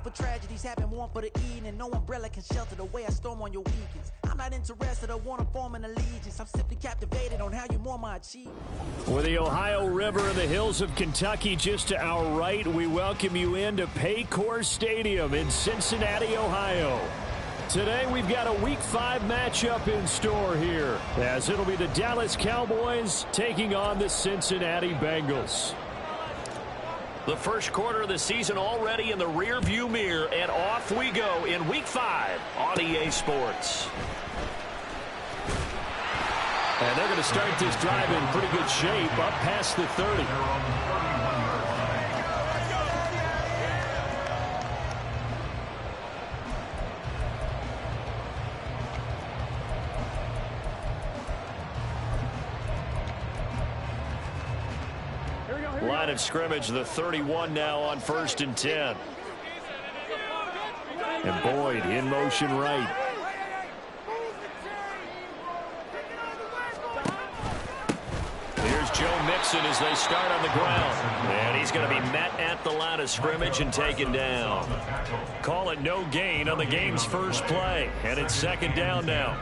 for tragedies happen, one for the evening. No umbrella can shelter the way I storm on your weekends. I'm not interested, I want to form an allegiance. I'm simply captivated on how you more my achievements. With the Ohio River and the hills of Kentucky just to our right, we welcome you into Paycor Stadium in Cincinnati, Ohio. Today we've got a Week 5 matchup in store here, as it'll be the Dallas Cowboys taking on the Cincinnati Bengals. The first quarter of the season already in the rearview mirror, and off we go in Week 5 on EA Sports. And they're going to start this drive in pretty good shape, up past the 30. Line of scrimmage, the 31 now on 1st and 10. And Boyd in motion right. Here's Joe Mixon as they start on the ground. And he's going to be met at the line of scrimmage and taken down. Call it no gain on the game's first play. And it's 2nd down now.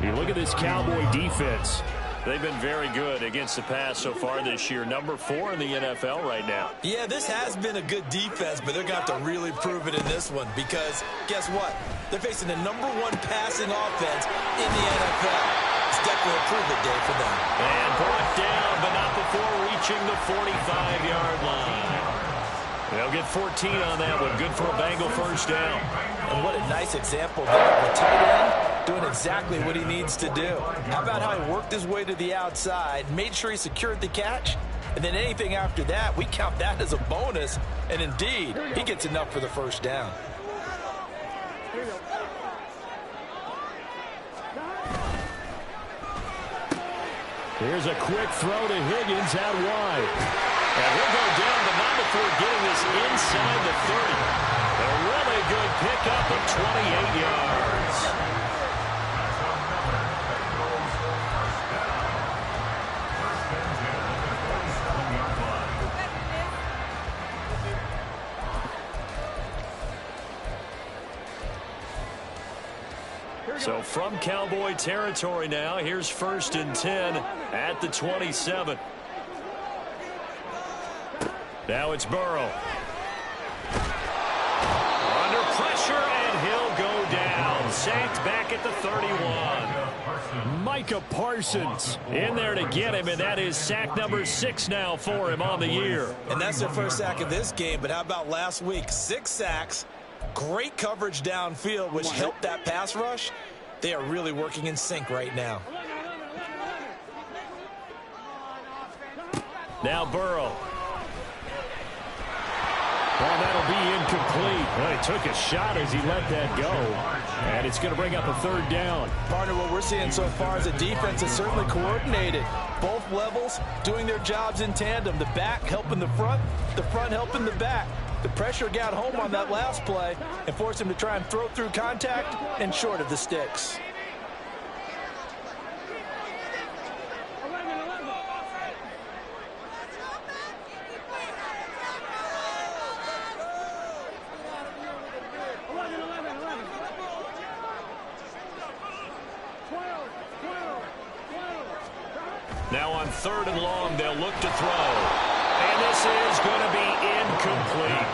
You look at this Cowboy defense. They've been very good against the pass so far this year. Number 4 in the NFL right now. Yeah, this has been a good defense, but they're going to have to really prove it in this one because guess what? They're facing the number 1 passing offense in the NFL. It's definitely a prove-it day for them. And brought down, but not before reaching the 45-yard line. They'll get 14 on that one. Good for a Bengal first down. And what a nice example there of a tight end doing exactly what he needs to do. How about how he worked his way to the outside, made sure he secured the catch, and then anything after that, we count that as a bonus. And indeed, he gets enough for the first down. Here's a quick throw to Higgins out wide. And he'll go down, but not before getting this inside the 30. A really good pickup of 28 yards. So from Cowboy territory now, here's 1st and 10 at the 27. Now it's Burrow. Under pressure, and he'll go down. Sacked back at the 31. Micah Parsons in there to get him, and that is sack number 6 now for him on the year. And that's their first sack of this game, but how about last week? 6 sacks, great coverage downfield, which helped that pass rush. They are really working in sync right now. Now Burrow. Well, that'll be incomplete. Well, he took a shot as he let that go. And it's going to bring up a 3rd down. Partner, what we're seeing so far is a defense that's certainly coordinated. Both levels doing their jobs in tandem. The back helping the front helping the back. The pressure got home on that last play and forced him to try and throw through contact and short of the sticks. Now on 3rd and long, they'll look to throw. And this is going to be incomplete.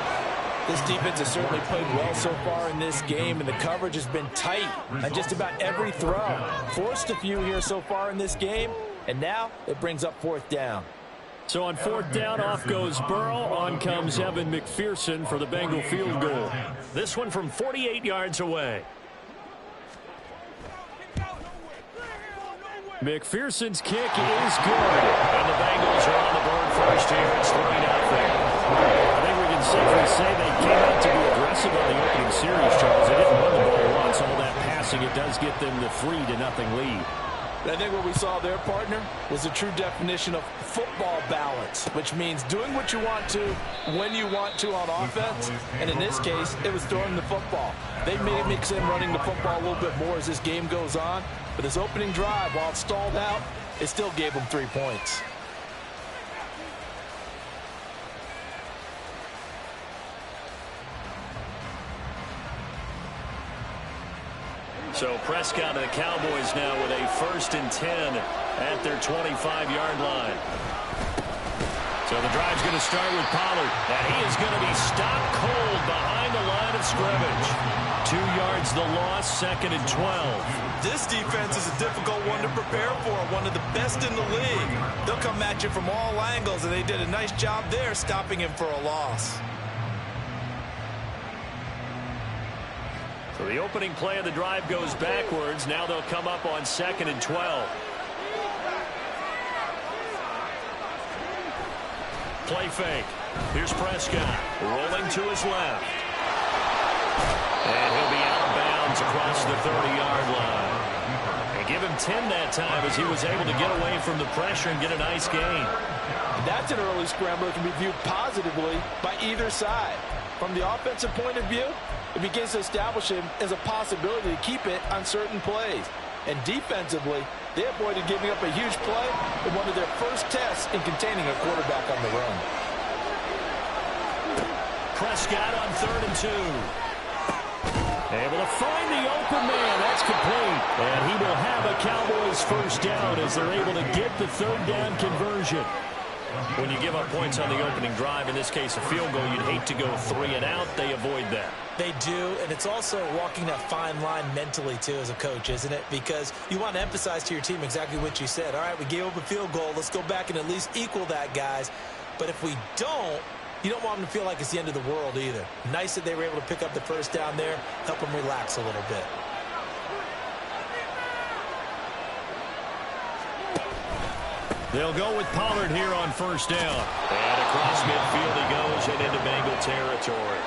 This defense has certainly played well so far in this game, and the coverage has been tight on just about every throw. Forced a few here so far in this game, and now it brings up 4th down. So on 4th down, off goes Burrow. On comes Evan McPherson for the Bengal field goal. This one from 48 yards away. McPherson's kick is good. And the Bengals are on the board first here. It's 3-0. I think we can safely say they came out to be aggressive on the opening series, Charles. They didn't run the ball once. All that passing, it does get them the 3-0 lead. I think what we saw there, partner, was the true definition of football balance, which means doing what you want to when you want to on offense. And in this case, it was throwing the football. They may mix in running the football a little bit more as this game goes on. But his opening drive, while it stalled out, it still gave him 3 points. So Prescott and the Cowboys now with a 1st and 10 at their 25-yard line. So the drive's going to start with Pollard. And he is going to be stopped cold behind the line of scrimmage. 2 yards the loss, 2nd and 12. This defense is a difficult one to prepare for, one of the best in the league. They'll come at you from all angles, and they did a nice job there stopping him for a loss. So the opening play of the drive goes backwards. Now they'll come up on 2nd and 12. Play fake. Here's Prescott rolling to his left. And he'll be out of bounds across the 30-yard line. And give him 10 that time as he was able to get away from the pressure and get a nice gain. And that's an early scrambler that can be viewed positively by either side. From the offensive point of view, it begins to establish him as a possibility to keep it on certain plays. And defensively, they avoided giving up a huge play in one of their first tests in containing a quarterback on the run. Prescott on 3rd and 2. Able to find the open man. That's complete. And he will have a Cowboys 1st down as they're able to get the 3rd down conversion. When you give up points on the opening drive, in this case a field goal, you'd hate to go 3 and out. They avoid that. They do, and it's also walking that fine line mentally, too, as a coach, isn't it? Because you want to emphasize to your team exactly what you said. All right, we gave up a field goal. Let's go back and at least equal that, guys. But if we don't, you don't want them to feel like it's the end of the world either. Nice that they were able to pick up the 1st down there, help them relax a little bit. They'll go with Pollard here on 1st down. And across midfield he goes and into Bengal territory.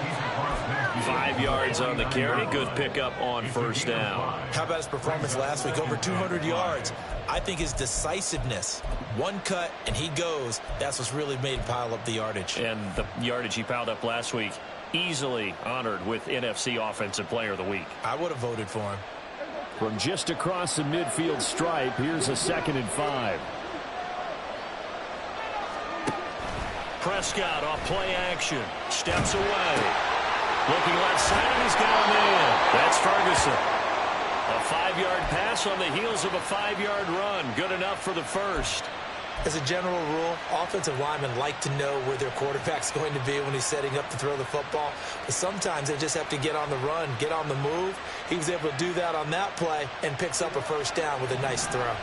5 yards on the carry. Good pickup on 1st down. How about his performance last week? Over 200 yards. I think his decisiveness, one cut and he goes, that's what's really made him pile up the yardage. And the yardage he piled up last week, easily honored with NFC Offensive Player of the Week. I would have voted for him. From just across the midfield stripe, here's a 2nd and 5. Prescott off play action. Steps away. Looking left side, he's got him in. That's Ferguson. A 5-yard pass on the heels of a 5-yard run. Good enough for the 1st. As a general rule, offensive linemen like to know where their quarterback's going to be when he's setting up to throw the football. But sometimes they just have to get on the run, get on the move. He was able to do that on that play and picks up a 1st down with a nice throw.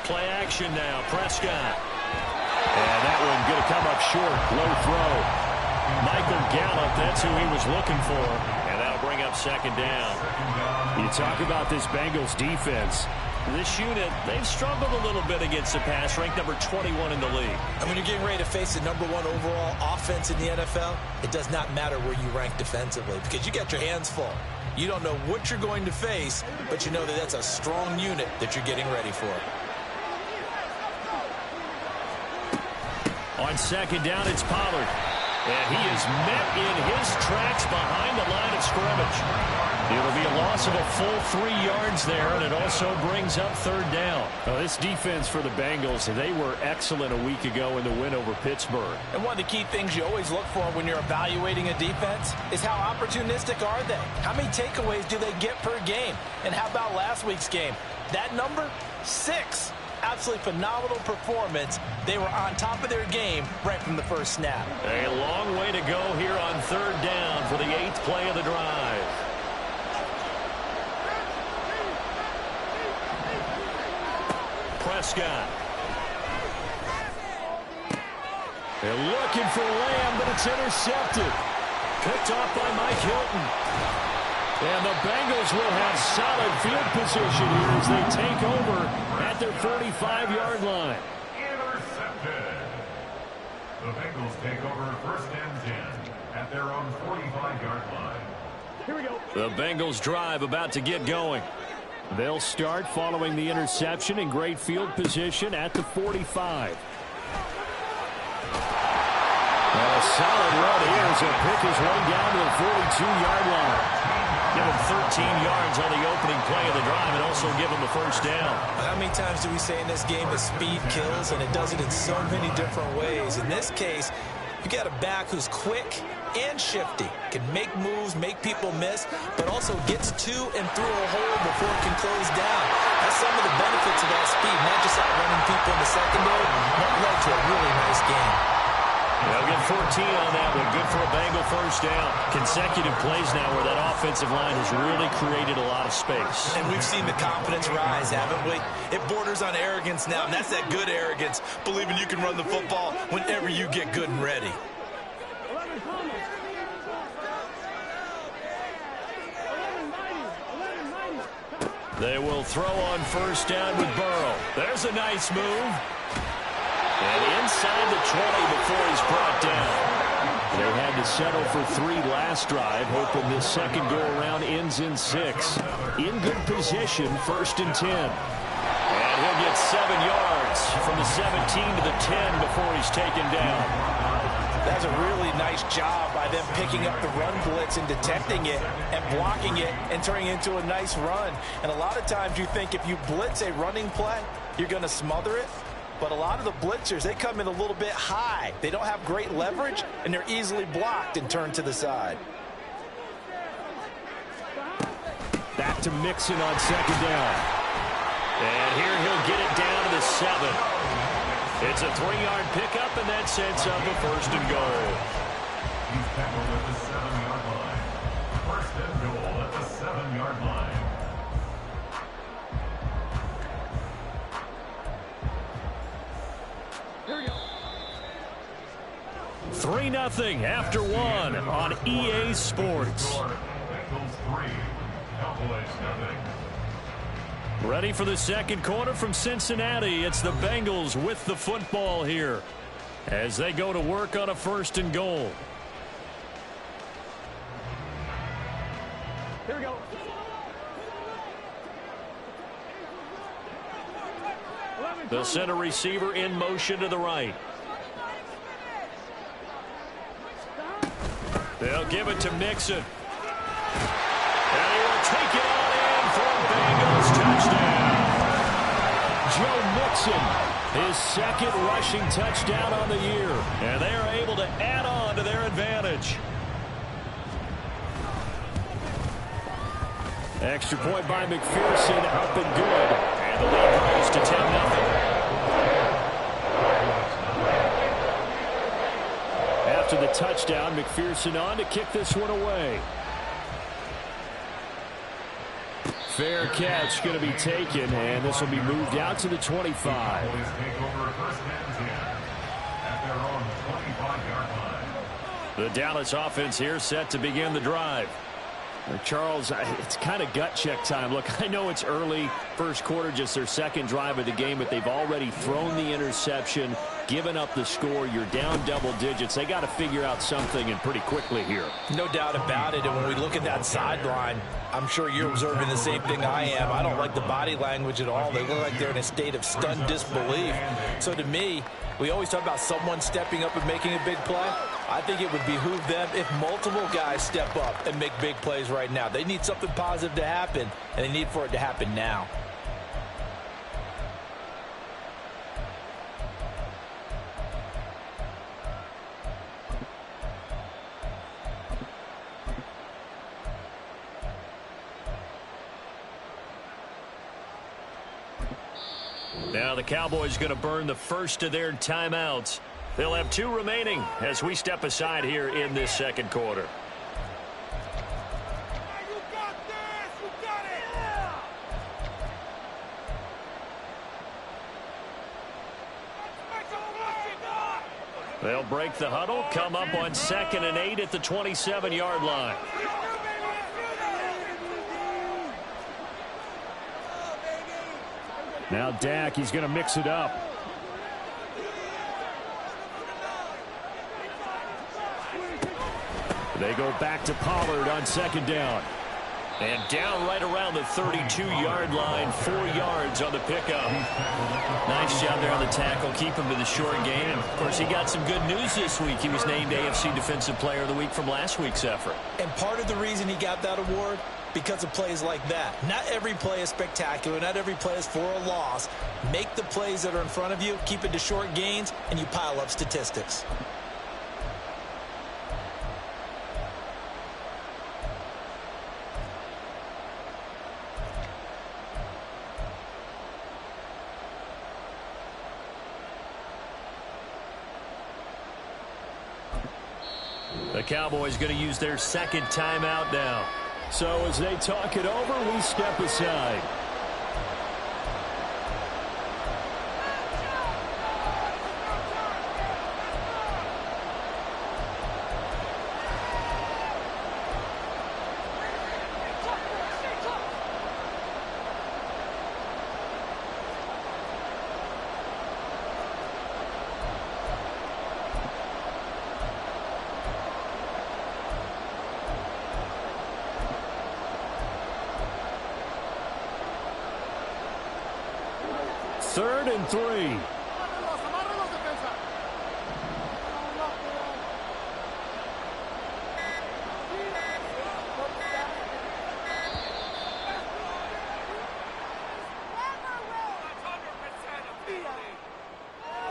Play action now. Prescott. And that one going to come up short. Low throw. Michael Gallup, that's who he was looking for. And that'll bring up 2nd down. You talk about this Bengals defense. This unit, they've struggled a little bit against the pass, ranked number 21 in the league. And when you're getting ready to face the number 1 overall offense in the NFL, it does not matter where you rank defensively because you got your hands full. You don't know what you're going to face, but you know that that's a strong unit that you're getting ready for. On 2nd down, it's Pollard. And he is met in his tracks behind the line of scrimmage. It'll be a loss of a full 3 yards there, and it also brings up 3rd down. Well, this defense for the Bengals, they were excellent a week ago in the win over Pittsburgh. And one of the key things you always look for when you're evaluating a defense is how opportunistic are they? How many takeaways do they get per game? And how about last week's game? That number, 6. Absolutely phenomenal performance. They were on top of their game right from the 1st snap. A long way to go here on 3rd down for the 8th play of the drive. Prescott. They're looking for Lamb, but it's intercepted. Picked off by Mike Hilton. And the Bengals will have solid field position here as they take over at their 45-yard line. Intercepted. The Bengals take over 1st and 10 at their own 45-yard line. Here we go. The Bengals drive about to get going. They'll start following the interception in great field position at the 45. A solid run here as he'll pick his way down to the 42-yard line. Give him 13 yards on the opening play of the drive and also give him a 1st down. How many times do we say in this game that speed kills, and it does it in so many different ways? In this case, You got a back who's quick and shifty, can make moves, make people miss, but also gets to and through a hole before it can close down. That's some of the benefits of that speed, not just outrunning people in the secondary. That led to a really nice game. They'll get 14 on that one. Good for a Bengal first down. Consecutive plays now where that offensive line has really created a lot of space. And we've seen the confidence rise, haven't we? It borders on arrogance now, and that's that good arrogance, believing you can run the football whenever you get good and ready. They will throw on first down with Burrow. There's a nice move. And inside the 20 before he's brought down. They had to settle for 3 last drive, hoping this second go-around ends in 6. In good position, 1st and 10. And he'll get 7 yards from the 17 to the 10 before he's taken down. That's a really nice job by them picking up the run blitz and detecting it and blocking it and turning it into a nice run. And a lot of times you think if you blitz a running play, you're going to smother it. But a lot of the blitzers, they come in a little bit high. They don't have great leverage, and they're easily blocked and turned to the side. Back to Mixon on second down. And here he'll get it down to the 7. It's a 3-yard pickup, and that sets up a 1st and goal. He's tackled at the 7-yard line. 1st and goal at the 7-yard line. Here we go. 3-0 after 1 on EA Sports. Bengals 3, Cowboys 0. Ready for the second quarter from Cincinnati. It's the Bengals with the football here as they go to work on a 1st and goal. Here we go. They'll send a receiver in motion to the right. They'll give it to Mixon. And he will take it on in for a Bengals touchdown. Joe Mixon, his 2nd rushing touchdown on the year. And they are able to add on to their advantage. Extra point by McPherson, up and good. And the lead grows to 10-0. After the touchdown, McPherson on to kick this one away. Fair catch going to be taken, and this will be moved out to the 25. Cowboys take over 1st and 10 at their own 25-yard line. The Dallas offense here set to begin the drive. Charles, it's kind of gut check time. Look, I know it's early, 1st quarter, just their 2nd drive of the game, but they've already thrown the interception, given up the score. You're down double digits. They got to figure out something, and pretty quickly here. No doubt about it. And when we look at that sideline, I'm sure you're observing the same thing I am. I don't like the body language at all. They look like they're in a state of stunned disbelief. So to me, we always talk about someone stepping up and making a big play. I think it would behoove them if multiple guys step up and make big plays right now. They need something positive to happen, and they need for it to happen now. Now the Cowboys going to burn the 1st of their timeouts. They'll have 2 remaining as we step aside here in this 2nd quarter. They'll break the huddle, come up on 2nd and 8 at the 27-yard line. Now Dak, he's going to mix it up. They go back to Pollard on 2nd down. And down right around the 32-yard line, 4 yards on the pickup. Nice job there on the tackle. Keep him to the short game. And, of course, he got some good news this week. He was named AFC Defensive Player of the Week from last week's effort. And part of the reason he got that award, because of plays like that. Not every play is spectacular. Not every play is for a loss. Make the plays that are in front of you, keep it to short gains, and you pile up statistics. The Cowboys going to use their second timeout now. So as they talk it over, we step aside. Third and 3.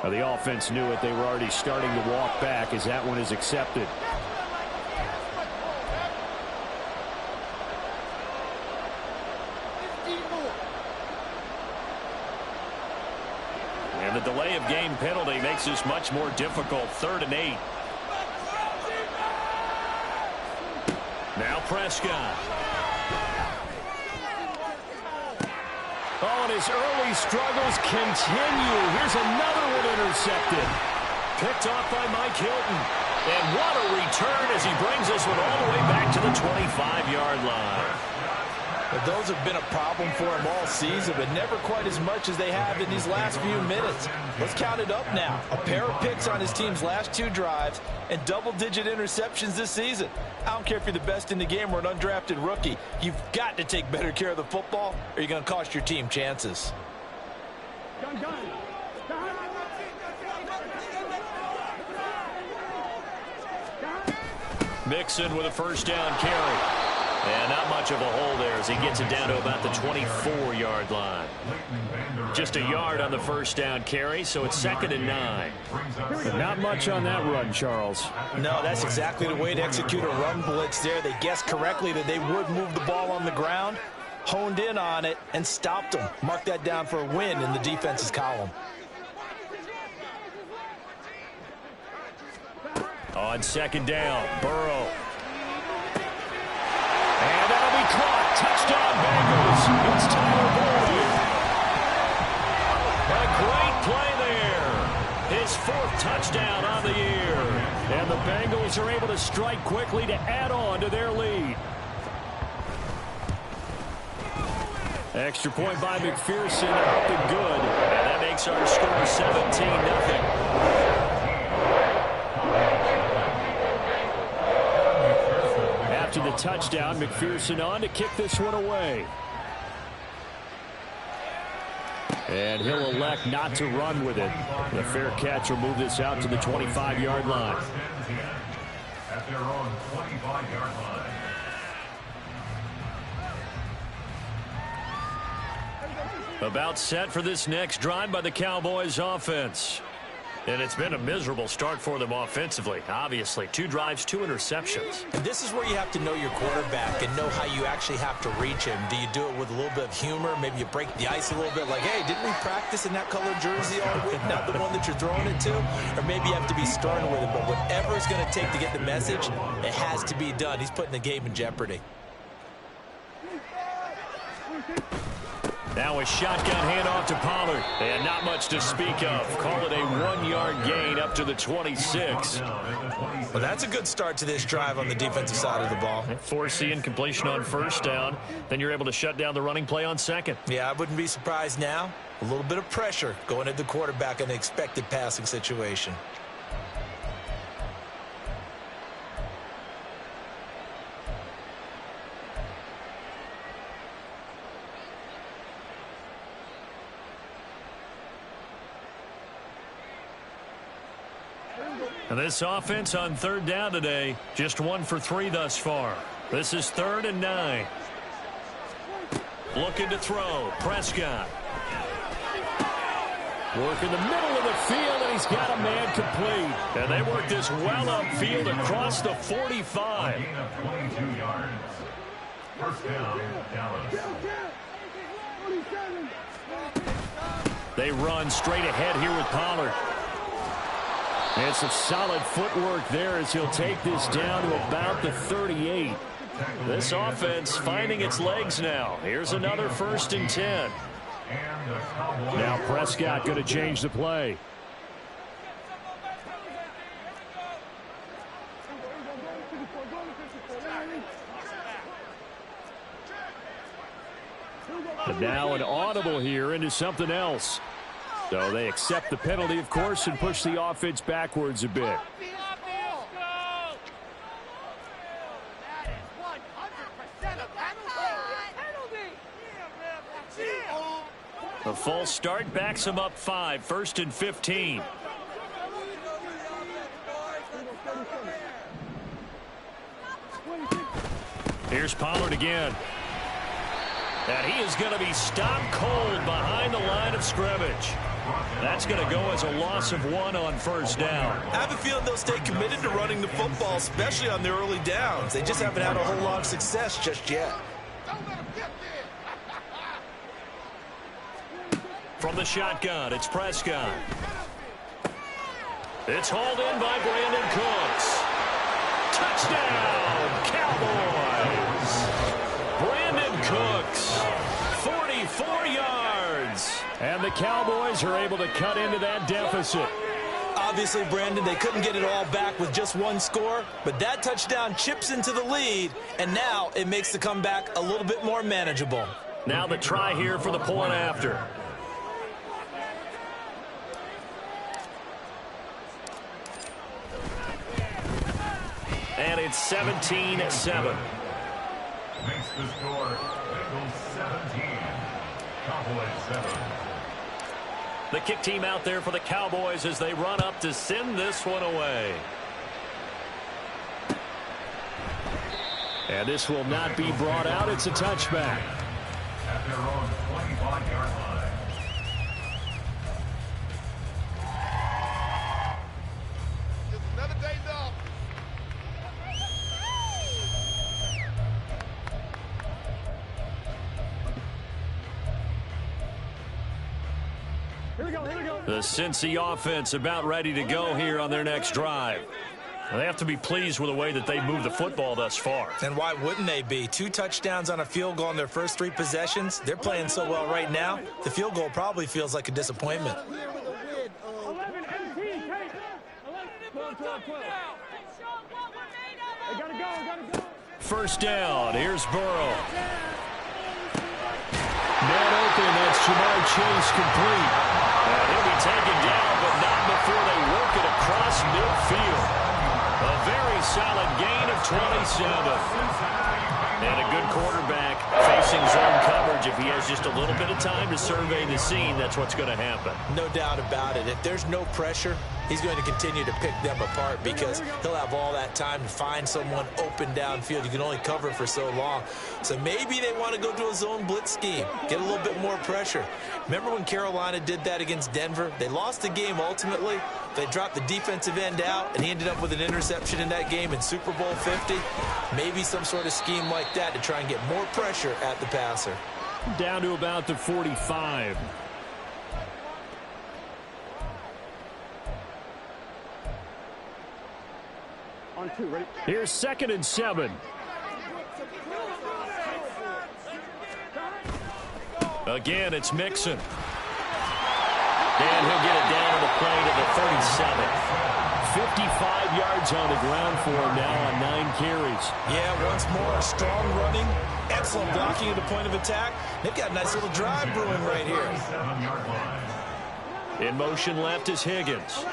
Well, the offense knew it. They were already starting to walk back as that one is accepted. And the delay of game penalty makes this much more difficult. 3rd and 8. Now Prescott. Oh, and his early struggles continue. Here's another one intercepted. Picked off by Mike Hilton. And what a return as he brings this one all the way back to the 25-yard line. But those have been a problem for him all season, but never quite as much as they have in these last few minutes. Let's count it up now. A pair of picks on his team's last 2 drives and double-digit interceptions this season. I don't care if you're the best in the game or an undrafted rookie. You've got to take better care of the football or you're going to cost your team chances. Mixon with a first down carry. And not much of a hole there as he gets it down to about the 24-yard line. Just a yard on the first down carry, so it's 2nd and 9. But not much on that run, Charles. No, that's exactly the way to execute a run blitz there. They guessed correctly that they would move the ball on the ground, honed in on it, and stopped them. Mark that down for a win in the defense's column. On 2nd down, Burrow. And that'll be caught. Touchdown, Bengals. It's Tyler Boyd. A great play there. His 4th touchdown on the year. And the Bengals are able to strike quickly to add on to their lead. Extra point by McPherson. Up and good. And that makes our score 17-0. After the touchdown, McPherson on to kick this one away. And he'll elect not to run with it. The fair catch will move this out to the 25-yard line. At their own 25-yard line. About set for this next drive by the Cowboys offense. And it's been a miserable start for them offensively. Obviously, 2 drives, 2 interceptions. And this is where you have to know your quarterback and know how you actually have to reach him. Do you do it with a little bit of humor? Maybe you break the ice a little bit like, hey, didn't we practice in that color jersey all week? Not the one that you're throwing it to? Or maybe you have to be stern with him. But whatever it's going to take to get the message, it has to be done. He's putting the game in jeopardy. Now a shotgun handoff to Pollard. And not much to speak of. Call it a 1-yard gain up to the 26. Well, that's a good start to this drive on the defensive side of the ball. Force the incompletion on first down. Then you're able to shut down the running play on 2nd. Yeah, I wouldn't be surprised now. A little bit of pressure going at the quarterback in an expected passing situation. And this offense on 3rd down today, just 1 for 3 thus far. This is 3rd and 9. Looking to throw. Prescott. Work in the middle of the field, and he's got a man complete. And they work this well upfield across the 45. Gain of 22 yards. First down, Dallas. They run straight ahead here with Pollard. And some solid footwork there as he'll take this down to about the 38. This offense finding its legs now. Here's another 1st and 10. Now Prescott going to change the play. And now an audible here into something else. So they accept the penalty, of course, and push the offense backwards a bit. A false start backs him up 5, 1st and 15. Here's Pollard again. And he is going to be stopped cold behind the line of scrimmage. That's going to go as a loss of 1 on 1st down. I have a feeling they'll stay committed to running the football, especially on their early downs. They just haven't had a whole lot of success just yet. From the shotgun, it's Prescott. It's hauled in by Brandon Cooks. Touchdown, Cowboys! Brandon Cooks, 44 yards. And the Cowboys are able to cut into that deficit. Obviously, Brandon, they couldn't get it all back with just 1 score, but that touchdown chips into the lead, and now it makes the comeback a little bit more manageable. Now the try here for the point after. And it's 17-7. Makes the score Bengals 17, Cowboys 7. The kick team out there for the Cowboys as they run up to send this one away. And this will not be brought out. It's a touchback. At their own 25-yard line. The Cincy offense about ready to go here on their next drive. They have to be pleased with the way that they moved the football thus far. And why wouldn't they be? 2 touchdowns on a field goal in their first 3 possessions. They're playing so well right now, the field goal probably feels like a disappointment. First down, here's Burrow. Man open, that's Jamar Chase complete. And he'll be taken down, but not before they work it across midfield. A very solid gain of 27. And a good quarterback facing zone coverage. If he has just a little bit of time to survey the scene, that's what's going to happen. No doubt about it. If there's no pressure, he's going to continue to pick them apart because he'll have all that time to find someone open downfield. You can only cover for so long. So maybe they want to go to a zone blitz scheme, get a little bit more pressure. Remember when Carolina did that against Denver? They lost the game ultimately. They dropped the defensive end out, and he ended up with an interception in that game in Super Bowl 50. Maybe some sort of scheme like that to try and get more pressure at the passer. Down to about the 45. On 2, ready? Here's 2nd and 7. Again, it's Mixon. And he'll get it down to the play to the 37. 55 yards on the ground for him now on 9 carries. Yeah, once more, strong running, excellent blocking at the point of attack. They've got a nice little drive brewing right here. In motion left is Higgins.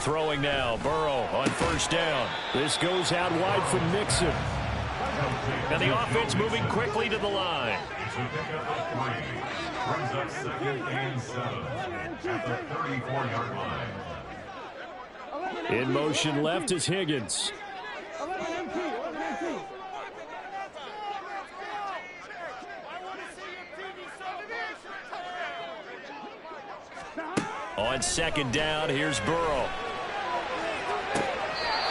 Throwing now, Burrow on first down. This goes out wide from Mixon. And the offense moving quickly to the line. Brings up 2nd and 7 at the 34-yard line. In motion left is Higgins. On 2nd down, here's Burrow.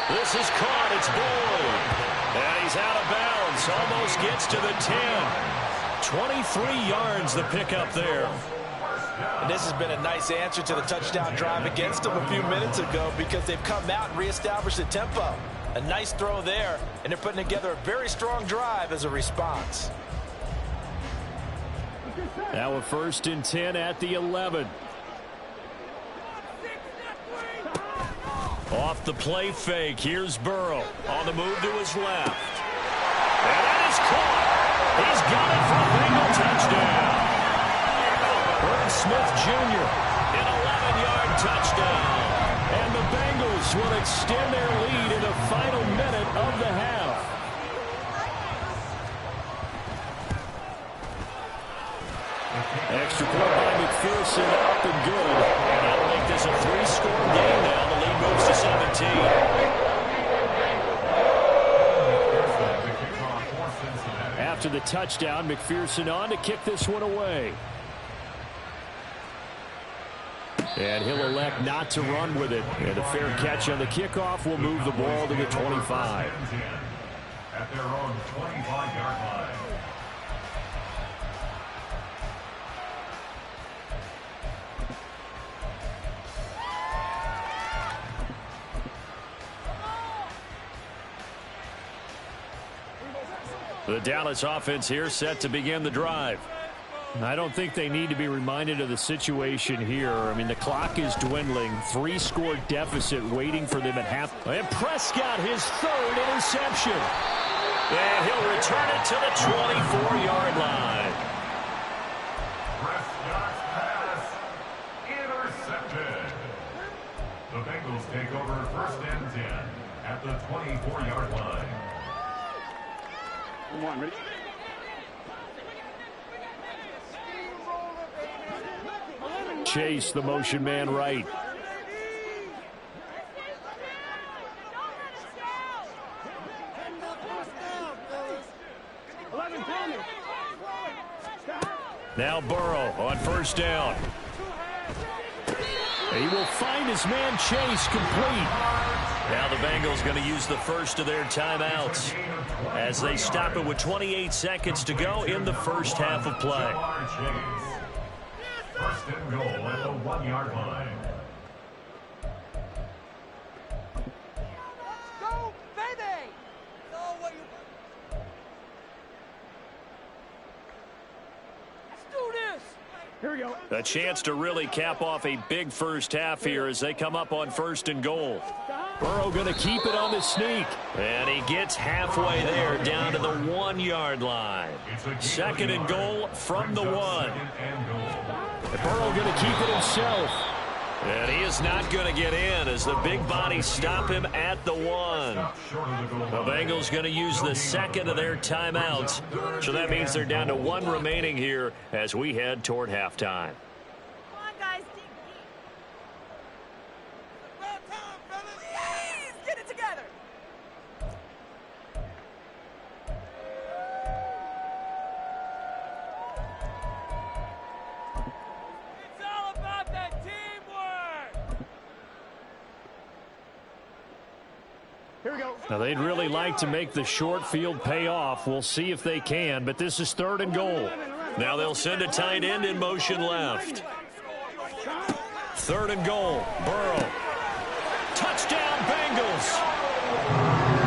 This is caught. It's Boyd. And he's out of bounds. Almost gets to the 10. 23 yards the pickup there. And this has been a nice answer to the touchdown drive against them a few minutes ago because they've come out and reestablished the tempo. A nice throw there, and they're putting together a very strong drive as a response. Now a 1st and 10 at the 11. Off the play fake. Here's Burrow on the move to his left. And that is caught. He's got it for a Bengal touchdown. Herb Smith Jr. an 11-yard touchdown. And the Bengals will extend their lead in the final minute of the half. Extra point by McPherson, up and good. And that'll make this a 3-score game now. The lead moves to 17. After the touchdown, McPherson on to kick this one away. And he'll elect not to run with it. And a fair catch on the kickoff will move the ball to the 25. At their own 25-yard line. The Dallas offense here set to begin the drive. I don't think they need to be reminded of the situation here. I mean, the clock is dwindling. 3-score deficit waiting for them at half. And Prescott, his 3rd interception. And he'll return it to the 24-yard line. Prescott's pass intercepted. The Bengals take over 1st and 10 at the 24-yard line. Come on, ready? Chase, the motion man right. Now Burrow on 1st down. He will find his man Chase complete. Now the Bengals going to use the first of their timeouts as they stop it with 28 seconds to go in the first half of play. 1st and goal at the 1-yard line. Go, baby! Let's do this! Here we go. A chance to really cap off a big first half here as they come up on 1st and goal. Burrow going to keep it on the sneak. And he gets halfway there down to the 1-yard line. 2nd and goal from the 1. And Burrow going to keep it himself. And he is not going to get in as the big bodies stop him at the 1. The Bengals going to use the 2nd of their timeouts. So that means they're down to 1 remaining here as we head toward halftime. Come on, guys, deep. Please, get it together! It's all about that teamwork! Here we go. Now, they'd really like to make the short field pay off. We'll see if they can, but this is 3rd and goal. Now they'll send a tight end in motion left. 3rd and goal. Burrow. Touchdown, Bengals.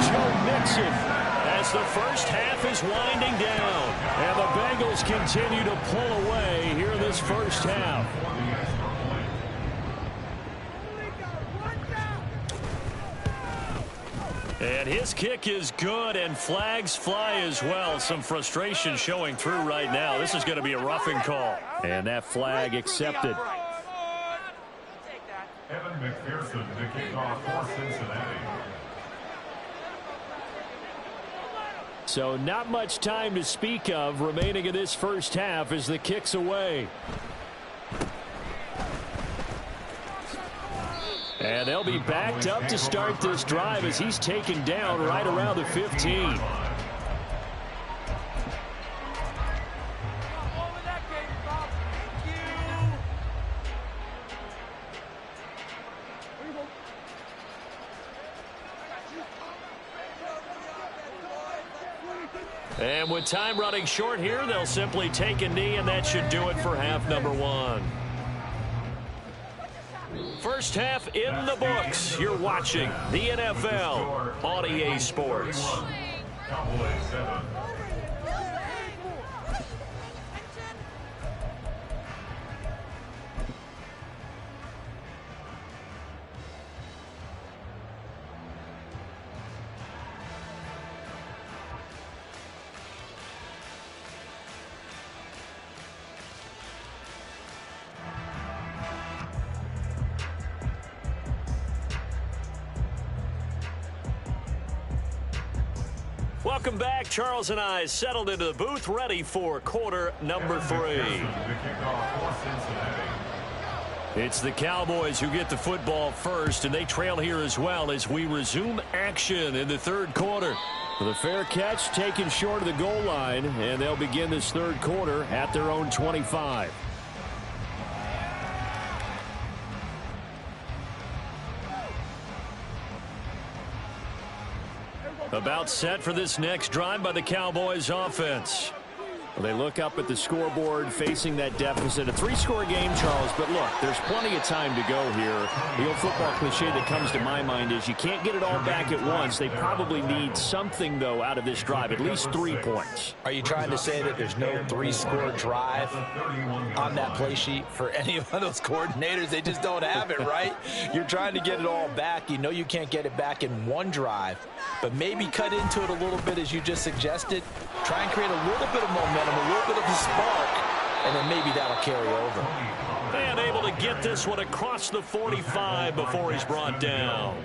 Joe Mixon as the first half is winding down. And the Bengals continue to pull away here this first half. And his kick is good, and flags fly as well. Some frustration showing through right now. This is going to be a roughing call. And that flag accepted. Evan McPherson to kick off for Cincinnati. So not much time to speak of remaining in this first half as the kick's away. And they'll be backed up to start this drive as he's taken down right around the 15. And with time running short here, they'll simply take a knee, and that should do it for half number one. First half in the books. You're watching the NFL on EA Sports. Cowboys 7. Welcome back. Charles and I settled into the booth, ready for quarter number 3. It's the Cowboys who get the football first, and they trail here as well as we resume action in the third quarter. The fair catch taken short of the goal line, and they'll begin this third quarter at their own 25. About set for this next drive by the Cowboys offense. They look up at the scoreboard facing that deficit. A 3-score game, Charles, but look, there's plenty of time to go here. The old football cliche that comes to my mind is you can't get it all back at once. They probably need something, though, out of this drive, at least 3 points. Are you trying to say that there's no 3-score drive on that play sheet for any of those coordinators? They just don't have it, right? You're trying to get it all back. You know you can't get it back in one drive, but maybe cut into it a little bit as you just suggested. Try and create a little bit of momentum, a little bit of a spark, and then maybe that'll carry over. And able to get this one across the 45 before he's brought down.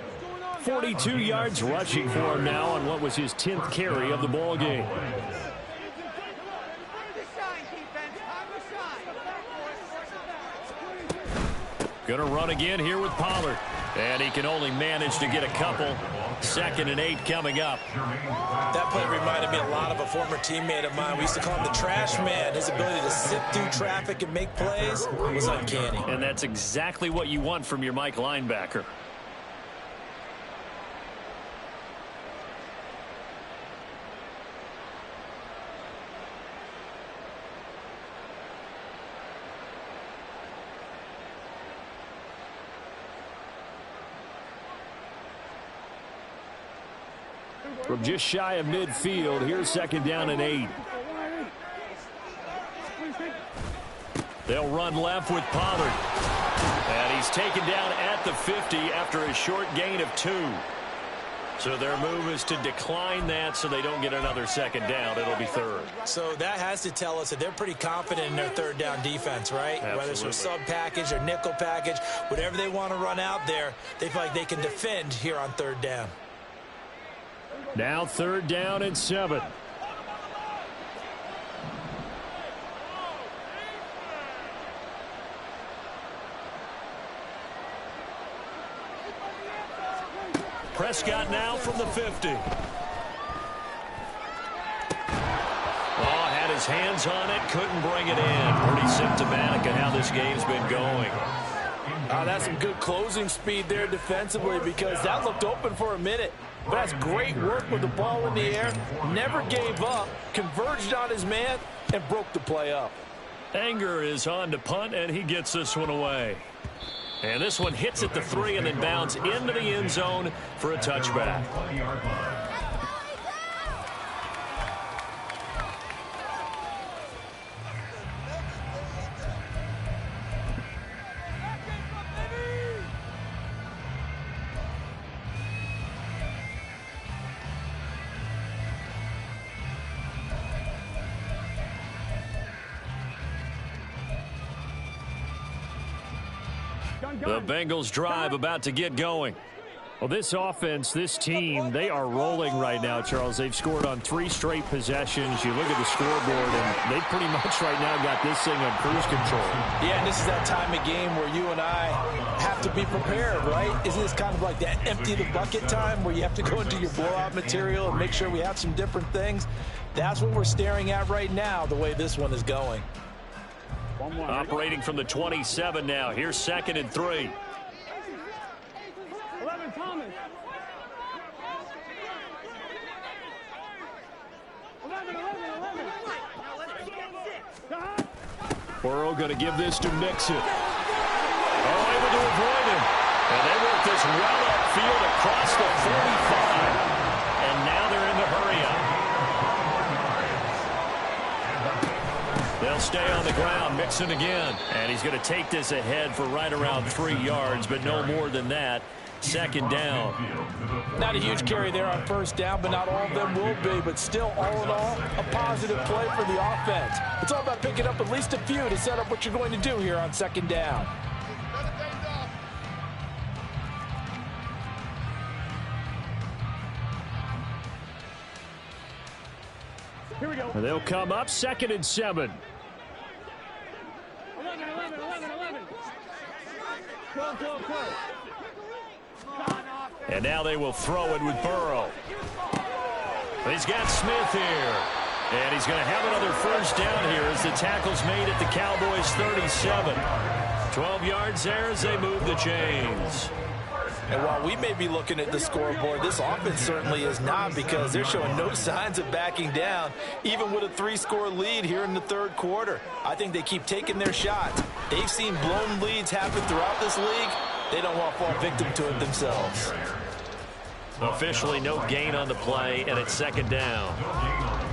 42 yards rushing for him now on what was his 10th carry of the ball game. Going to run again here with Pollard. And he can only manage to get a couple. 2nd and 8 coming up. That play reminded me a lot of a former teammate of mine. We used to call him the trash man. His ability to sit through traffic and make plays was uncanny. And that's exactly what you want from your Mike linebacker. From just shy of midfield, here's 2nd down and 8. They'll run left with Pollard. And he's taken down at the 50 after a short gain of 2. So their move is to decline that so they don't get another 2nd down. It'll be 3rd. So that has to tell us that they're pretty confident in their 3rd down defense, right? Absolutely. Whether it's a sub package or nickel package, whatever they want to run out there, they feel like they can defend here on 3rd down. Now 3rd down and 7. Prescott now from the 50. Had his hands on it, couldn't bring it in. Pretty symptomatic of how this game's been going. That's some good closing speed there defensively, because that looked open for a minute. But that's great work with the ball in the air. Never gave up, converged on his man, and broke the play up. Anger is on to punt, and he gets this one away. And this one hits at the 3 and then bounds into the end zone for a touchback. The Bengals drive about to get going. Well, this offense, this team, they are rolling right now, Charles. They've scored on 3 straight possessions. You look at the scoreboard, and they pretty much right now got this thing on cruise control. Yeah, and this is that time of game where you and I have to be prepared, right? Isn't this kind of like that empty the bucket time where you have to go into your blowout material and make sure we have some different things? That's what we're staring at right now, the way this one is going. Operating from the 27 now. Here's 2nd and 3. 11, Thomas. 11, 11. Burrow going to give this to Mixon. Oh, able to avoid him. And they work this well upfield across the 45. And now they're in the hurry-up. They'll stay on the ground. Mixon again. And he's going to take this ahead for right around 3 yards, but no more than that. Second down. Not a huge carry there on first down, but not all of them will be. But still, all in all, a positive play for the offense. It's all about picking up at least a few to set up what you're going to do here on second down. Here we go. They'll come up 2nd and 7. 11. 12. And now they will throw it with Burrow. He's got Smith here. And he's going to have another first down here as the tackle's made at the Cowboys' 37. 12 yards there as they move the chains. And while we may be looking at the scoreboard, this offense certainly is not, because they're showing no signs of backing down, even with a 3-score lead here in the third quarter. I think they keep taking their shots. They've seen blown leads happen throughout this league. They don't want to fall victim to it themselves. Officially no gain on the play, and it's second down.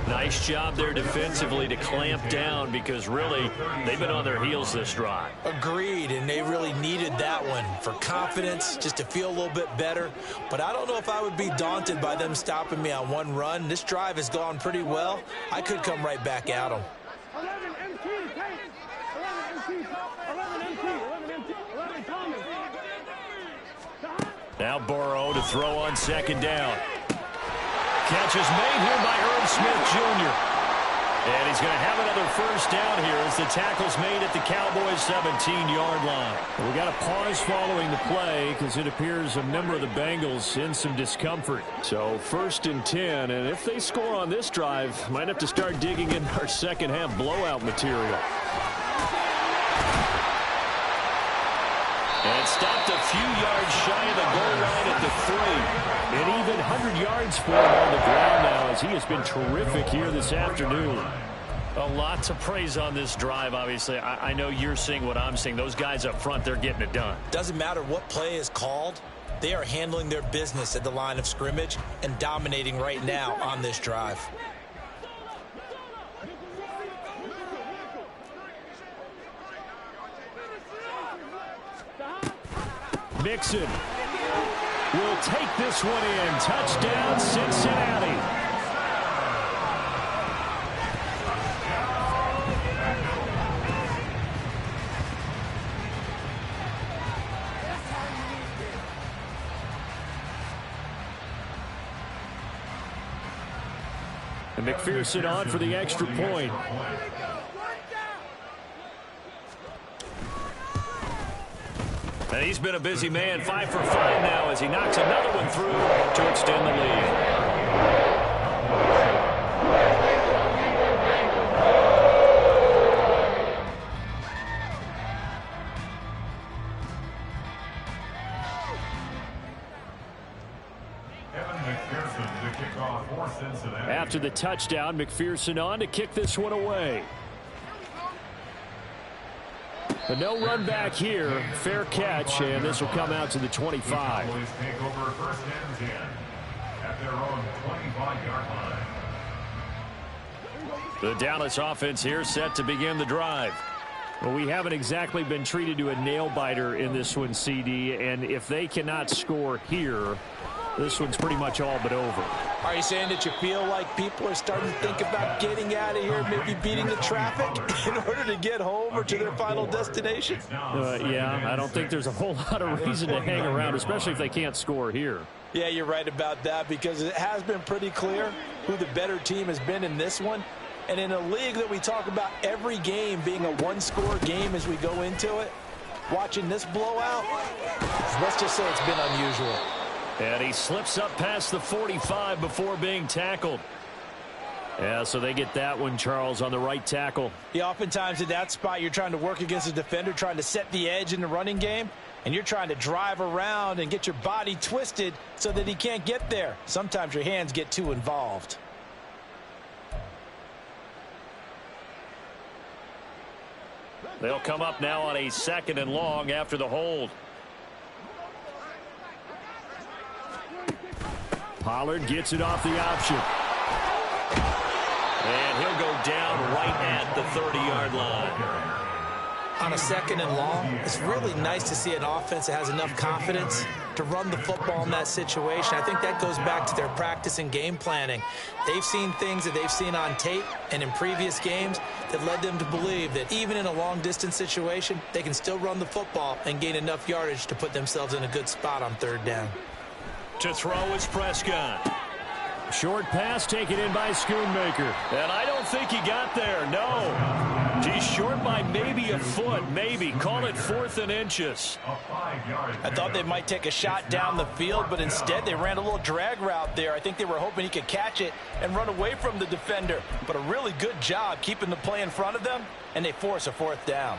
Nice job there defensively to clamp down, because really they've been on their heels this drive. Agreed, and they really needed that one for confidence, just to feel a little bit better. But I don't know if I would be daunted by them stopping me on one run. This drive has gone pretty well. I could come right back at them. 11 MT, 11 Thomas. Now Burrow to throw on second down. Catch is made here by Irv Smith Jr. And he's going to have another first down here as the tackle's made at the Cowboys' 17-yard line. We got a pause following the play because it appears a member of the Bengals in some discomfort. So 1st and 10, and if they score on this drive, might have to start digging in our second half blowout material. And stopped a few yards shy of the goal line at the 3. And even 100 yards for him on the ground now, as he has been terrific here this afternoon. A lot to praise on this drive, obviously. I know you're seeing what I'm seeing. Those guys up front, they're getting it done. Doesn't matter what play is called. They are handling their business at the line of scrimmage and dominating right now on this drive. Mixon will take this one in. Touchdown, Cincinnati. And McPherson on for the extra point. And he's been a busy man, 5 for 5 now as he knocks another one through to extend the lead. To kick off for Cincinnati. After the touchdown, McPherson on to kick this one away. But no run back here. Fair catch, and this will come out to the 25. The Cowboys take over 1st and 10 at their own 25-yard line. The Dallas offense here set to begin the drive. Well, we haven't exactly been treated to a nail-biter in this one, CD, and if they cannot score here, this one's pretty much all but over. Are you saying that you feel like people are starting to think about getting out of here, maybe beating the traffic in order to get home or to their final destination? Yeah, I don't think there's a whole lot of reason to hang around, especially if they can't score here. Yeah, you're right about that, because it has been pretty clear who the better team has been in this one. And in a league that we talk about every game being a one-score game as we go into it, watching this blowout, let's just say it's been unusual. And he slips up past the 45 before being tackled. Yeah, so they get that one, Charles, on the right tackle. Yeah, oftentimes at that spot, you're trying to work against a defender, trying to set the edge in the running game, and you're trying to drive around and get your body twisted so that he can't get there. Sometimes your hands get too involved. They'll come up now on a 2nd and long after the hold. Pollard gets it off the option. And he'll go down right at the 30-yard line. On a 2nd and long, it's really nice to see an offense that has enough confidence to run the football in that situation. I think that goes back to their practice and game planning. They've seen things that they've seen on tape and in previous games that led them to believe that even in a long-distance situation, they can still run the football and gain enough yardage to put themselves in a good spot on 3rd down. To throw is Prescott. Short pass taken in by Schoonmaker. And I don't think he got there, no. He's short by maybe a foot, maybe. Call it 4th and inches. I thought they might take a shot down the field, but instead they ran a little drag route there. I think they were hoping he could catch it and run away from the defender. But a really good job keeping the play in front of them, and they force a 4th down.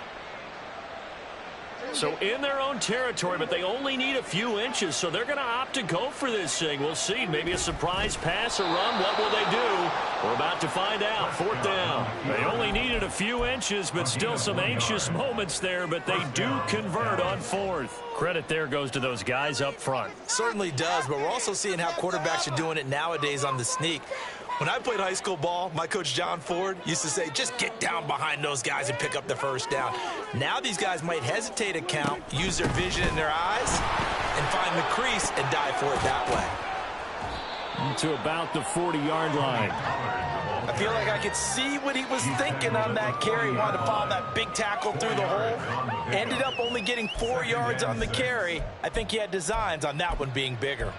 So in their own territory, but they only need a few inches, so they're going to opt to go for this thing. We'll see. Maybe a surprise pass or run. What will they do? We're about to find out. 4th down. They only needed a few inches, but still some anxious moments there, but they do convert on 4th. Credit there goes to those guys up front. Certainly does, but we're also seeing how quarterbacks are doing it nowadays on the sneak. When I played high school ball, my coach John Ford used to say, just get down behind those guys and pick up the 1st down. Now these guys might hesitate to count, use their vision in their eyes, and find the crease and dive for it that way. To about the 40-yard line. I feel like I could see what he was thinking on that carry. Wanted to follow that big tackle through the hole. Ended up only getting 4 yards on the carry. I think he had designs on that one being bigger.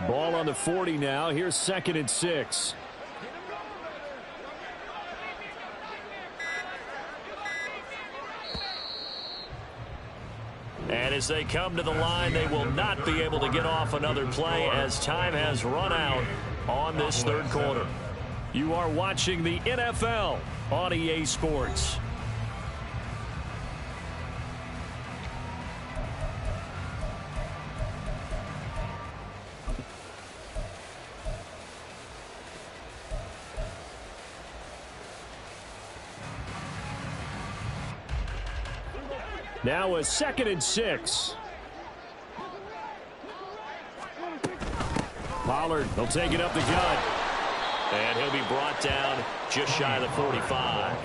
Ball on the 40 now. Here's 2nd and 6. And as they come to the line, they will not be able to get off another play as time has run out on this 3rd quarter. You are watching the NFL on EA Sports. Now a 2nd and 6. Pollard, he'll take it up the gut. And he'll be brought down just shy of the 45.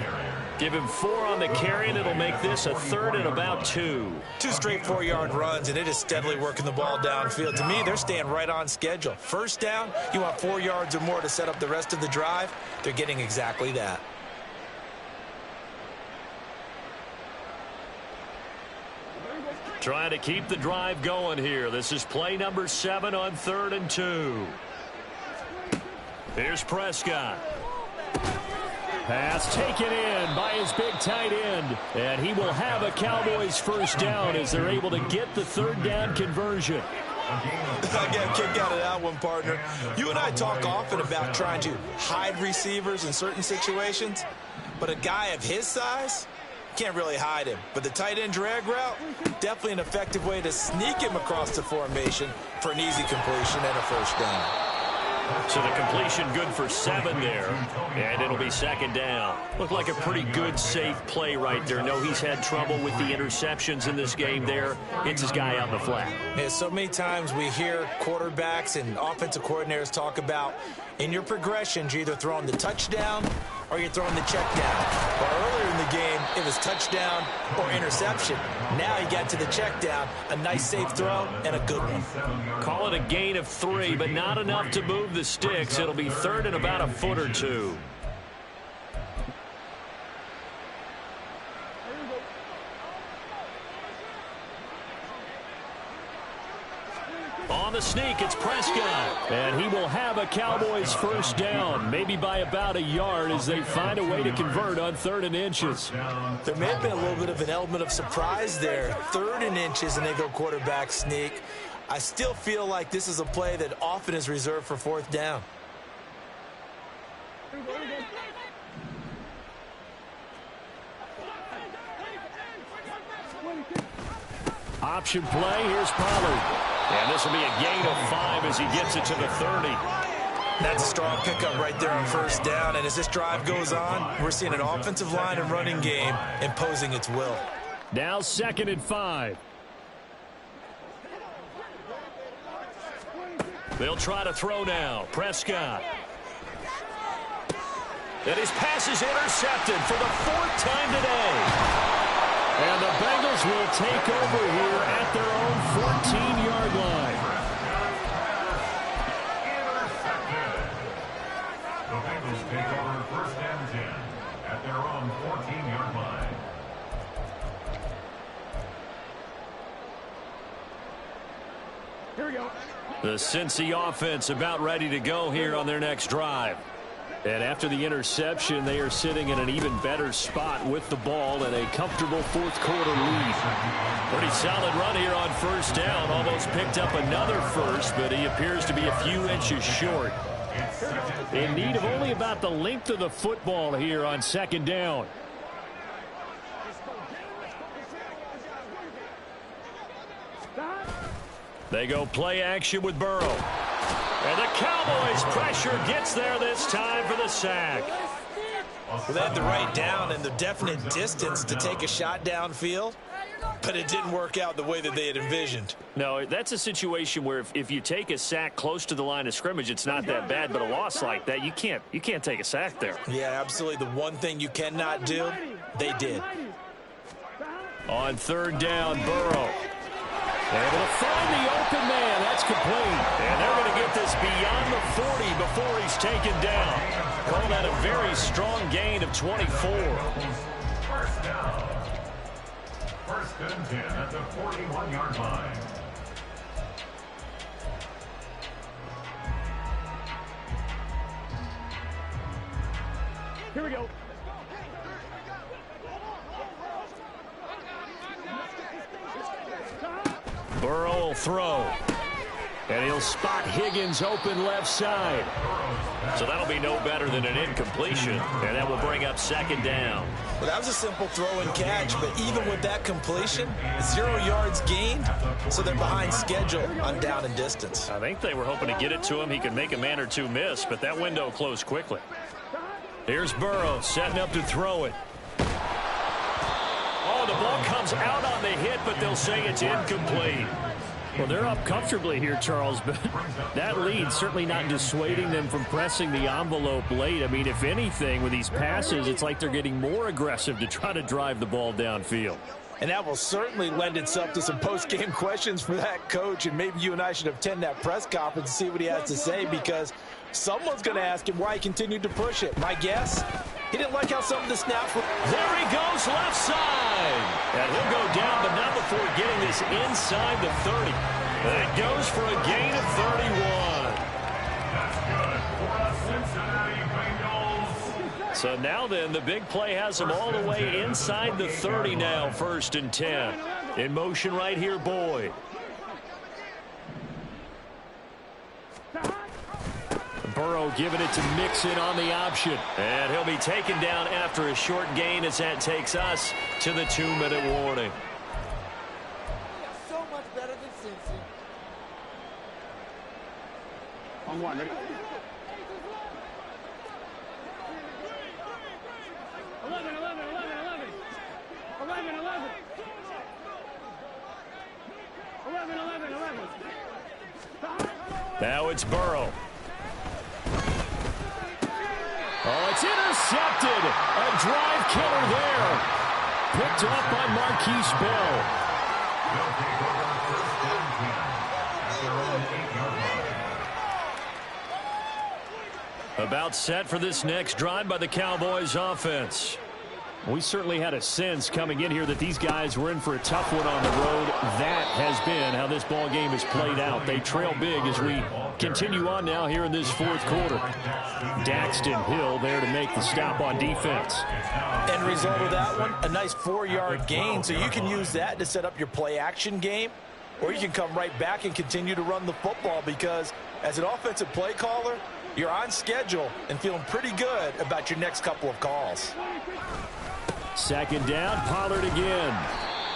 Give him 4 on the carry, and it'll make this a 3rd and about 2. 2 straight 4-yard runs, and it is steadily working the ball downfield. To me, they're staying right on schedule. 1st down, you want 4 yards or more to set up the rest of the drive. They're getting exactly that. Trying to keep the drive going here. This is play number 7 on 3rd and 2. Here's Prescott. Pass taken in by his big tight end. And he will have a Cowboys 1st down as they're able to get the 3rd down conversion. I get a kick out of that one, partner. You and I talk often about trying to hide receivers in certain situations. But a guy of his size can't really hide him. But the tight end drag route, definitely an effective way to sneak him across the formation for an easy completion and a 1st down. So the completion good for 7 there, and it'll be 2nd down. Looked like a pretty good, safe play right there. No, he's had trouble with the interceptions in this game there. Hits his guy out in the flat. Yeah, so many times we hear quarterbacks and offensive coordinators talk about in your progressions, you're either throwing the touchdown or you're throwing the check down. But earlier in the game, it was touchdown or interception. Now you got to the check down, a nice safe throw, and a good one. Call it a gain of 3, but not enough to move the sticks. It'll be 3rd and about a foot or 2. On the sneak, it's Prescott. And he will have a Cowboys 1st down, maybe by about a yard as they find a way to convert on 3rd and inches. There may have been a little bit of an element of surprise there. 3rd and inches, and they go quarterback sneak. I still feel like this is a play that often is reserved for 4th down. Option play. Here's Pollard. And this will be a gain of 5 as he gets it to the 30. That's a strong pickup right there on first down. And as this drive goes on, we're seeing an offensive line and running game imposing its will. Now 2nd and 5. They'll try to throw now. Prescott. And his pass is intercepted for the 4th time today. And the Bengals will take over here at their own 14-yard line. The Bengals take over 1st and 10 at their own 14-yard line. Here we go. The Cincy offense about ready to go here on their next drive. And after the interception, they are sitting in an even better spot with the ball and a comfortable 4th quarter lead. Pretty solid run here on 1st down. Almost picked up another first, but he appears to be a few inches short. In need of only about the length of the football here on 2nd down. They go play action with Burrow. And the Cowboys pressure gets there this time for the sack. Well, they had the right down and the definite distance to take a shot downfield, but it didn't work out the way that they had envisioned. No, that's a situation where if you take a sack close to the line of scrimmage, it's not that bad, but a loss like that, you can't take a sack there. Yeah, absolutely. The one thing you cannot do, they did. On 3rd down, Burrow. Able to find the open man. That's complete. And they're going to get this beyond the 40 before he's taken down. Call that a very strong gain of 24. 1st down. 1st and 10 at the 41-yard line. Here we go. Burrow will throw. And he'll spot Higgins open left side. So that'll be no better than an incompletion. And that will bring up 2nd down. Well, that was a simple throw and catch, but even with that completion, 0 yards gained, so they're behind schedule on down and distance. I think they were hoping to get it to him. He could make a man or two miss, but that window closed quickly. Here's Burrow setting up to throw it. Oh, the ball comes out on the hit, but they'll say it's incomplete. Well, they're up comfortably here, Charles, but that lead certainly not dissuading them from pressing the envelope late. I mean, if anything, with these passes, it's like they're getting more aggressive to try to drive the ball downfield. And that will certainly lend itself to some post-game questions for that coach, and maybe you and I should attend that press conference and see what he has to say, because someone's going to ask him why he continued to push it. My guess, he didn't like how some of the snaps were. There he goes, left side. And he'll go down, but not before getting this inside the 30. And it goes for a gain of 31. That's good for the Cincinnati Bengals. So now then, the big play has them all the way inside the 30 now, 1st and 10. In motion right here, Boyd. Burrow giving it to Mixon on the option. And he'll be taken down after a short gain as that takes us to the 2-minute warning. So much better than Cincy. On 1, ready? 11, 11, 11, 11. 11, 11. 11, 11, 11. Now it's Burrow. Oh, it's intercepted. A drive killer there. Picked up by Marquise Bell. They'll take over 1st and 10 at their own 8-yard line. About set for this next drive by the Cowboys offense. We certainly had a sense coming in here that these guys were in for a tough one on the road. That has been how this ball game has played out. They trail big as we continue on now here in this 4th quarter. Daxton Hill there to make the stop on defense. End result of that one, a nice 4-yard gain, so you can use that to set up your play-action game, or you can come right back and continue to run the football, because as an offensive play caller, You're on schedule and feeling pretty good about your next couple of calls. Second down, Pollard again.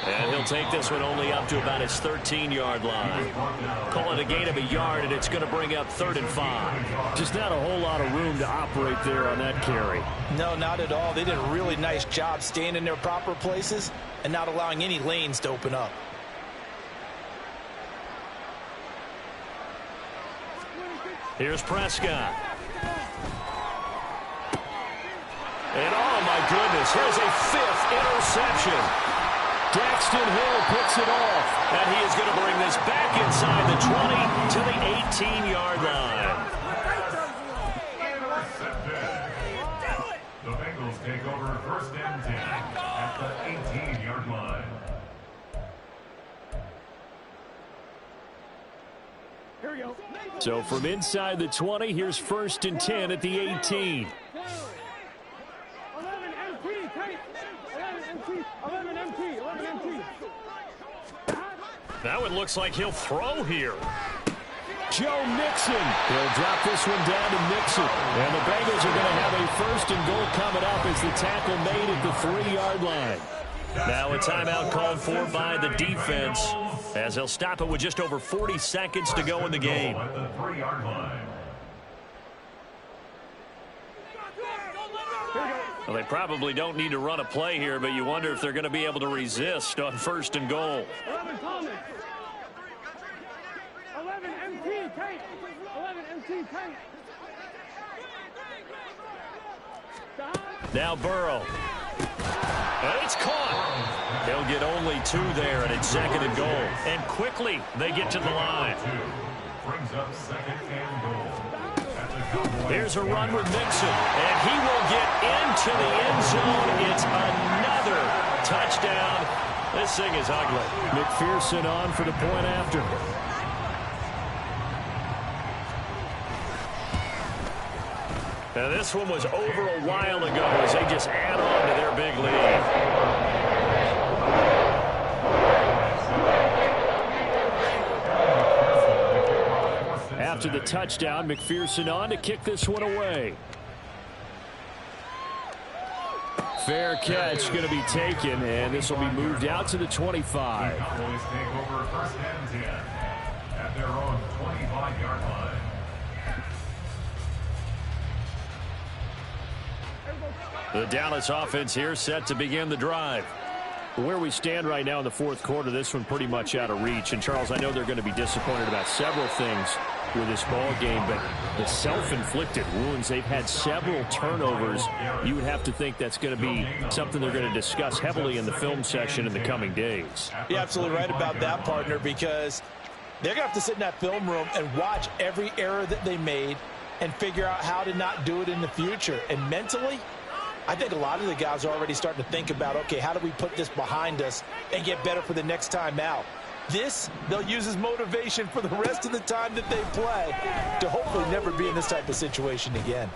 And he'll take this one only up to about his 13-yard line. Call it a gain of a yard, and it's going to bring up 3rd and 5. Just not a whole lot of room to operate there on that carry. No, not at all. They did a really nice job staying in their proper places and not allowing any lanes to open up. Here's Prescott. And oh my goodness, here's a 5th interception. Daxton Hill picks it off, and he is going to bring this back inside the 20 to the 18-yard line. The Bengals take over 1st and 10 at the 18-yard line. Here we go. So from inside the 20, here's 1st and 10 at the 18. 11 MT, tight. 11 MT, 11 MT, 11 MT. Now it looks like he'll throw here. Joe Mixon. He'll drop this one down to Mixon. And the Bengals are going to have a 1st and goal coming up as the tackle made at the 3-yard line. Now a timeout called for by the defense, as they'll stop it with just over 40 seconds to go in the game. At the 3-yard line. Well, they probably don't need to run a play here, but you wonder if they're going to be able to resist on 1st and goal. 11 Coleman. 11 MT, tight. 11 MT, tight. Now Burrow. And it's caught. They'll get only 2 there, and it's 2nd and goal. And quickly, they get to the line. Brings up 2nd and goal. Here's a run with Mixon, and he will get into the end zone. It's another touchdown. This thing is ugly. McPherson on for the point after. Now this one was over a while ago as they just add on to their big lead. After the touchdown, McPherson on to kick this one away. Fair catch going to be taken, and this will be moved out to the 25. The Cowboys take over 1st and 10 at their own 25-yard line. The Dallas offense here set to begin the drive. Where we stand right now in the 4th quarter, this one pretty much out of reach. And, Charles, I know they're going to be disappointed about several things with this ball game, but the self-inflicted wounds, they've had several turnovers. You would have to think that's going to be something they're going to discuss heavily in the film session in the coming days. You're absolutely right about that, partner, because they're going to have to sit in that film room and watch every error that they made and figure out how to not do it in the future. And mentally, I think a lot of the guys are already starting to think about, okay, how do we put this behind us and get better for the next time out? This, they'll use as motivation for the rest of the time that they play to hopefully never be in this type of situation again.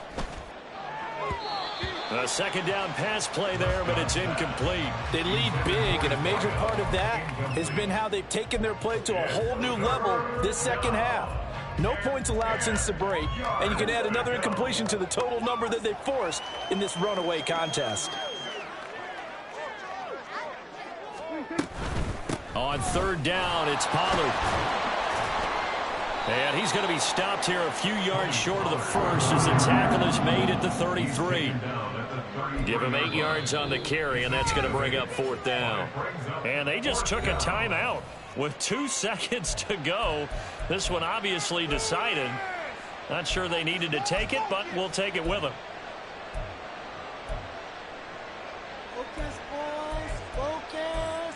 A 2nd down pass play there, but it's incomplete. They lead big, and a major part of that has been how they've taken their play to a whole new level this 2nd half. No points allowed since the break, and you can add another incompletion to the total number that they forced in this runaway contest. On 3rd down, it's Pollard. And he's going to be stopped here a few yards short of the 1st as the tackle is made at the 33. Give him 8 yards on the carry, and that's going to bring up 4th down. And they just took a timeout with 2 seconds to go. This one obviously decided. Not sure they needed to take it, but we'll take it with them. Focus, boys. Focus.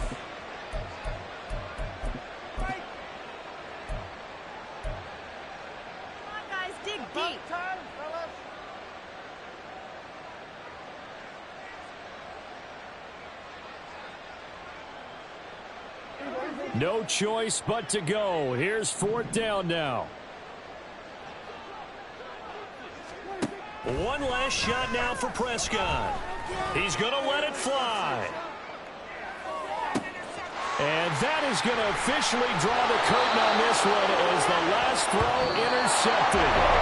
Right. Come on, guys. Dig deep. Time, fellas. No choice but to go. Here's 4th down now. One last shot now for Prescott. He's going to let it fly. And that is going to officially draw the curtain on this one as the last throw intercepted.